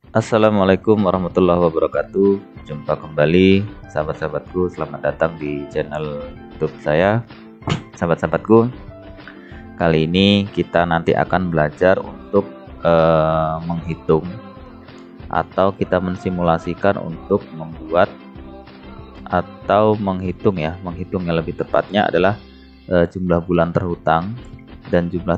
Assalamualaikum warahmatullahi wabarakatuh. Jumpa kembali sahabat-sahabatku, selamat datang di channel YouTube saya. Sahabat-sahabatku, kali ini kita nanti akan belajar untuk menghitung atau kita mensimulasikan untuk membuat atau menghitung ya, menghitungnya lebih tepatnya adalah jumlah bulan terhutang dan jumlah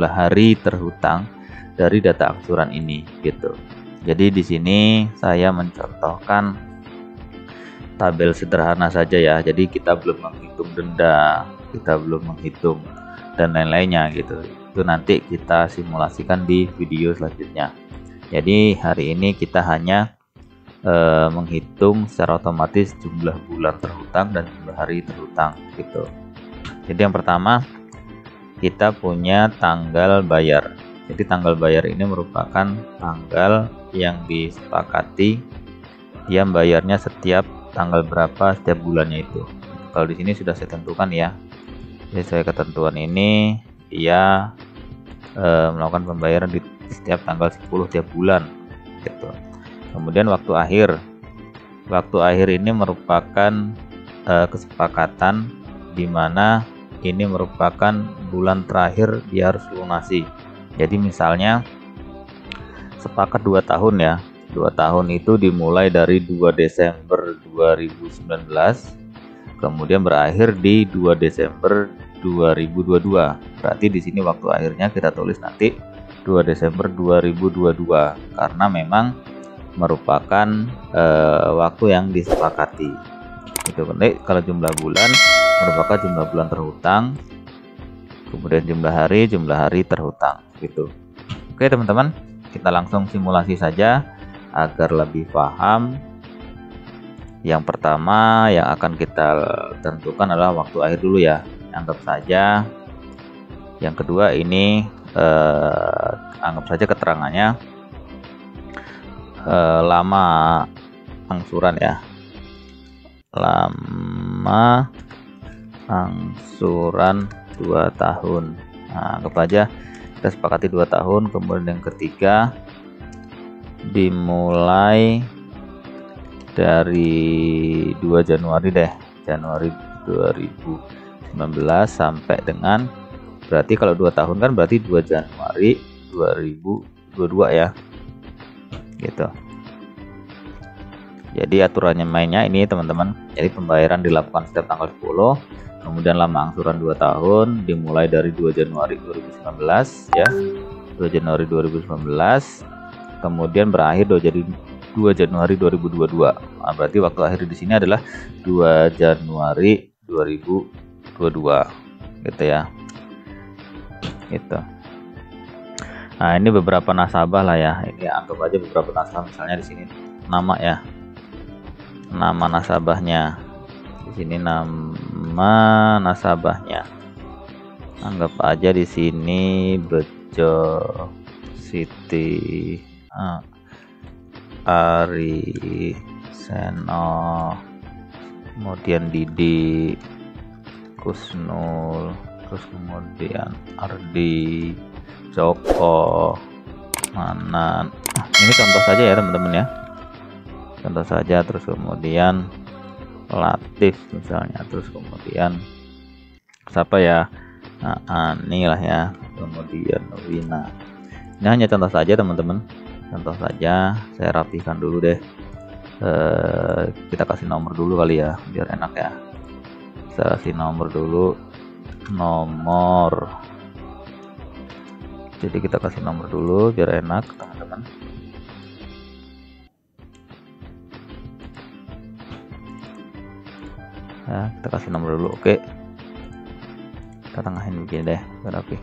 hari terhutang dari data angsuran ini gitu. Jadi di sini saya mencontohkan tabel sederhana saja ya. Jadi kita belum menghitung denda, kita belum menghitung dan lain-lainnya gitu. Itu nanti kita simulasikan di video selanjutnya. Jadi hari ini kita hanya menghitung secara otomatis jumlah bulan terhutang dan jumlah hari terhutang gitu. Jadi yang pertama kita punya tanggal bayar. Jadi tanggal bayar ini merupakan tanggal yang disepakati yang bayarnya setiap tanggal berapa setiap bulannya itu. Kalau di sini sudah saya tentukan ya. Jadi sesuai ketentuan ini dia melakukan pembayaran di setiap tanggal 10 tiap bulan gitu. Kemudian waktu akhir ini merupakan kesepakatan di mana ini merupakan bulan terakhir dia harus lunasi. Jadi misalnya sepakat 2 tahun ya. 2 tahun itu dimulai dari 2 Desember 2019 kemudian berakhir di 2 Desember 2022. Berarti di sini waktu akhirnya kita tulis nanti 2 Desember 2022 karena memang merupakan waktu yang disepakati. Itu kalau jumlah bulan merupakan jumlah bulan terhutang, kemudian jumlah hari terhutang gitu. Oke teman-teman, kita langsung simulasi saja agar lebih paham. Yang pertama yang akan kita tentukan adalah waktu akhir dulu ya, anggap saja. Yang kedua ini anggap saja keterangannya lama angsuran ya, lama angsuran 2 tahun. Nah, anggap aja kita sepakati 2 tahun. Kemudian yang ketiga dimulai dari 2 Januari deh, Januari 2019 sampai dengan, berarti kalau 2 tahun kan berarti 2 Januari 2022 ya gitu. Jadi aturannya mainnya ini teman-teman. Jadi pembayaran dilakukan setiap tanggal 10, kemudian lama angsuran 2 tahun dimulai dari 2 Januari 2019 ya, 2 Januari 2019 kemudian berakhir 2 Januari 2022. Nah, berarti waktu akhir di sini adalah 2 Januari 2022 gitu ya. Gitu. Nah, ini beberapa nasabah lah ya. Ini anggap aja beberapa nasabah, misalnya di sini nama ya. Nama nasabahnya. Di sini nama nasabahnya. Anggap aja di sini Bejo Siti Ari Seno, kemudian Didi Kusnul, terus kemudian Ardi Joko Manan. Ini contoh saja ya teman-teman ya, contoh saja. Terus kemudian Latif misalnya, terus kemudian siapa ya, nah, Ani lah ya, kemudian Wina. Ini hanya contoh saja teman-teman, contoh saja. Saya rapikan dulu deh. Kita kasih nomor dulu kali ya biar enak ya. Saya kasih nomor dulu, nomor. Jadi kita kasih nomor dulu biar enak teman-teman. Ya, kita kasih nomor dulu. Oke, kita tengahin begini deh biar rapi.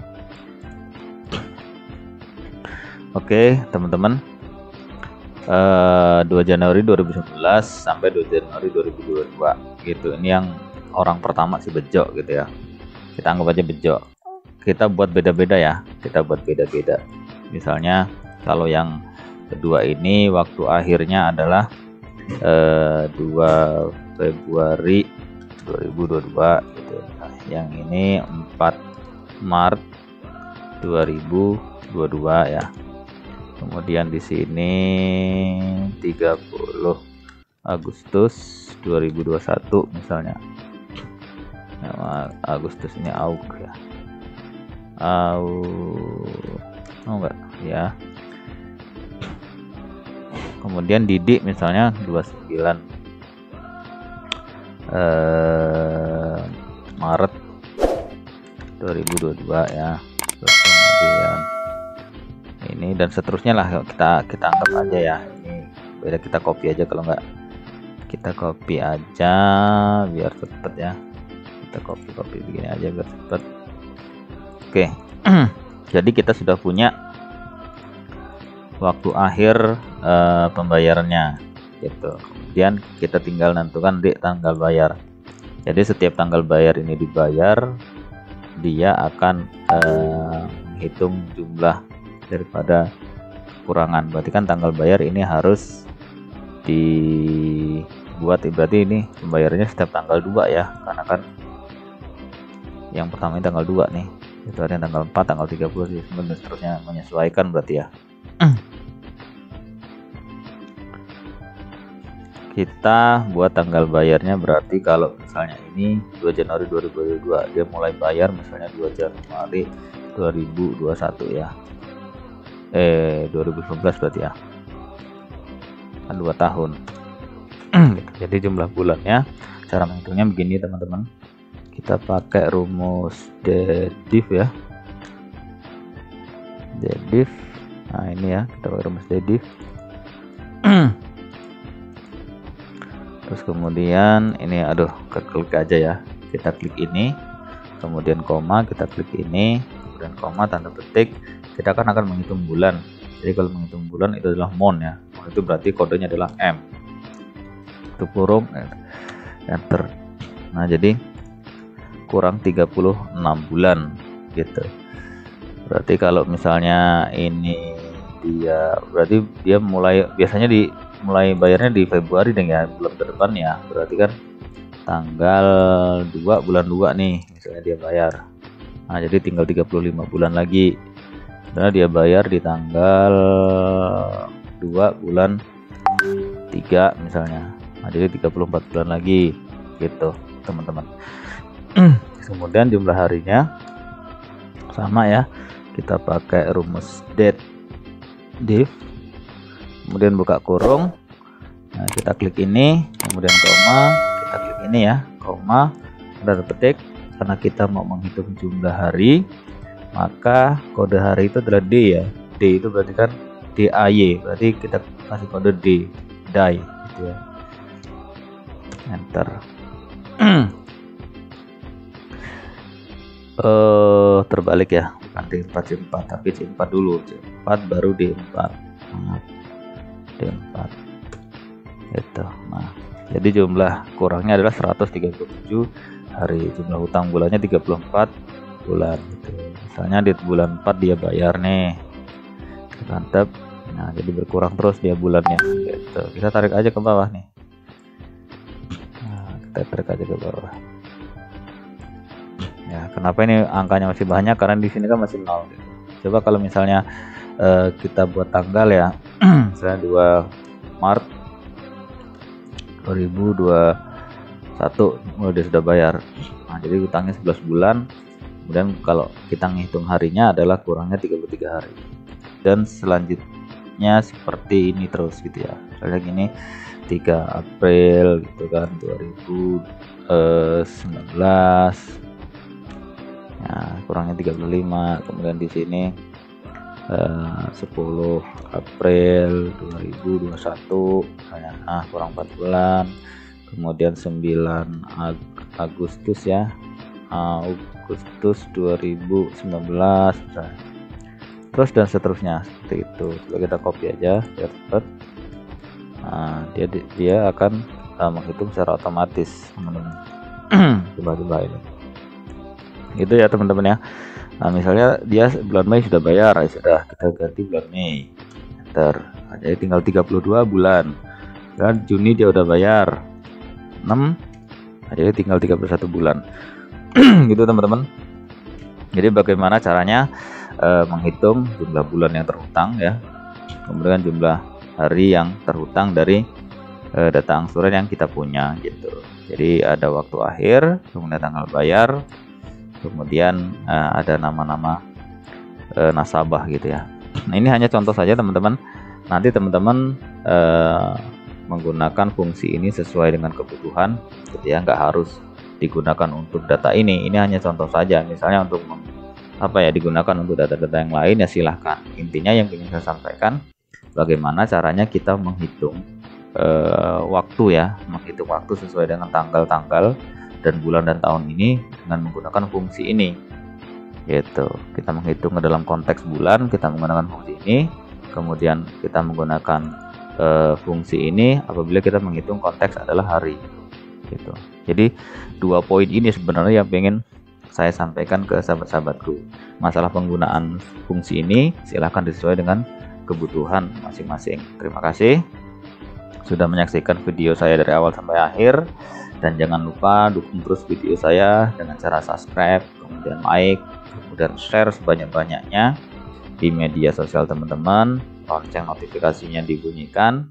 Oke teman-teman, 2 Januari 2019 sampai 2 Januari 2022 gitu. Ini yang orang pertama si Bejo gitu ya, kita anggap aja Bejo. Kita buat beda-beda ya, kita buat beda-beda. Misalnya kalau yang kedua ini waktu akhirnya adalah 2 Februari 2022 gitu. Nah, yang ini 4 Maret 2022 22 ya. Kemudian di sini 30 Agustus 2021 misalnya. Nah, Agustus ini Aug ya. Enggak ya. Kemudian Didi misalnya 29 Maret 2022 ya. Terus kemudian ini dan seterusnya lah, kita anggap aja ya. Ini beda, kita copy aja, kalau enggak kita copy aja biar cepet ya. Kita copy begini aja biar cepet. Oke. Jadi kita sudah punya waktu akhir pembayarannya gitu. Kemudian kita tinggal nentukan di tanggal bayar. Jadi setiap tanggal bayar ini dibayar, dia akan menghitung jumlah daripada kekurangan. Berarti kan tanggal bayar ini harus dibuat, berarti ini pembayarannya setiap tanggal 2 ya, karena kan yang pertama ini tanggal 2 nih, itu ada yang tanggal 4, tanggal 30 dan seterusnya, menyesuaikan berarti ya. Kita buat tanggal bayarnya, berarti kalau misalnya ini 2 Januari 2022, dia mulai bayar misalnya 2 Januari 2021 ya. 2019 berarti ya. Kan 2 tahun. Jadi jumlah bulannya, cara menghitungnya begini teman-teman. Kita pakai rumus DEDIF ya. DEDIF. Nah, ini ya, kita pakai rumus DEDIF. Terus kemudian ini, klik aja ya. Kita klik ini, kemudian koma, kita klik ini, kemudian koma, tanda petik. Kita akan menghitung bulan. Jadi kalau menghitung bulan itu adalah mon ya. Mon itu berarti kodenya adalah M. Itu kurung enter. Nah, jadi kurang 36 bulan gitu. Berarti kalau misalnya ini dia, berarti dia biasanya mulai bayarnya di Februari deh ya, bulan ke depan ya. Berarti kan tanggal 2 bulan 2 nih misalnya dia bayar. Nah, jadi tinggal 35 bulan lagi. Karena dia bayar di tanggal 2 bulan 3 misalnya. Nah, jadi 34 bulan lagi gitu teman-teman. Kemudian jumlah harinya sama ya, kita pakai rumus DEDIF, kemudian buka kurung. Nah, kita klik ini, kemudian koma, kita klik ini ya, koma, tanda petik. Karena kita mau menghitung jumlah hari, maka kode hari itu adalah D ya. D itu berarti kan DAY, berarti kita kasih kode D, DAY gitu ya. Enter. Terbalik ya, bukan D4 C4, tapi C4 dulu, C4 baru D4. D4 itu. Nah, jadi jumlah kurangnya adalah 137 hari. Jumlah utang bulannya 34 bulan gitu. Misalnya di bulan 4 dia bayar nih, mantap. Nah, jadi berkurang terus dia bulannya gitu. Kita tarik aja ke bawah nih. Nah, kita tarik aja ke bawah ya. Kenapa ini angkanya masih banyak? Karena di sini kan masih 0 gitu. Coba kalau misalnya kita buat tanggal ya, misalnya 2 Maret 2021 dia sudah bayar. Nah, jadi utangnya 11 bulan. Kemudian kalau kita ngitung harinya adalah kurangnya 33 hari. Dan selanjutnya seperti ini terus gitu ya. Misalnya gini, 3 April gitu kan 2019. Nah, kurangnya 35. Kemudian di sini 10 April 2021 misalnya, kurang 4 bulan. Kemudian 9 Agustus ya, Agustus 2019 misalnya. Terus dan seterusnya seperti itu. Coba kita copy aja biar cepat. Nah, dia akan menghitung secara otomatis teman-teman. Coba ini gitu ya teman-teman ya. Nah, misalnya dia bulan Mei sudah bayar, sudah kita ganti bulan Mei. Enter. Nah, jadi tinggal 32 bulan. Dan Juni dia udah bayar 6. Nah, jadi tinggal 31 bulan. Gitu teman-teman. Jadi bagaimana caranya menghitung jumlah bulan yang terhutang ya, kemudian jumlah hari yang terhutang dari data angsuran yang kita punya gitu. Jadi ada waktu akhir, kemudian tanggal bayar, kemudian ada nama-nama nasabah gitu ya. Nah, ini hanya contoh saja teman-teman. Nanti teman-teman menggunakan fungsi ini sesuai dengan kebutuhan gitu ya, nggak harus digunakan untuk data ini hanya contoh saja. Misalnya untuk digunakan untuk data-data yang lain ya silahkan. Intinya yang ingin saya sampaikan bagaimana caranya kita menghitung waktu ya, menghitung waktu sesuai dengan tanggal-tanggal dan bulan dan tahun ini dengan menggunakan fungsi ini gitu. Kita menghitung dalam konteks bulan, kita menggunakan fungsi ini, kemudian kita menggunakan fungsi ini apabila kita menghitung konteks adalah hari gitu. Jadi 2 poin ini sebenarnya yang pengen saya sampaikan ke sahabat-sahabatku. Masalah penggunaan fungsi ini silahkan disesuai dengan kebutuhan masing-masing. Terima kasih sudah menyaksikan video saya dari awal sampai akhir, dan jangan lupa dukung terus video saya dengan cara subscribe, kemudian like, kemudian share sebanyak-banyaknya di media sosial teman-teman, lonceng notifikasinya dibunyikan,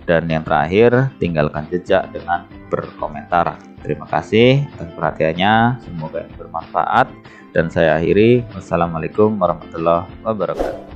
dan yang terakhir tinggalkan jejak dengan berkomentar. Terima kasih atas perhatiannya, semoga ini bermanfaat, dan saya akhiri. Wassalamualaikum warahmatullahi wabarakatuh.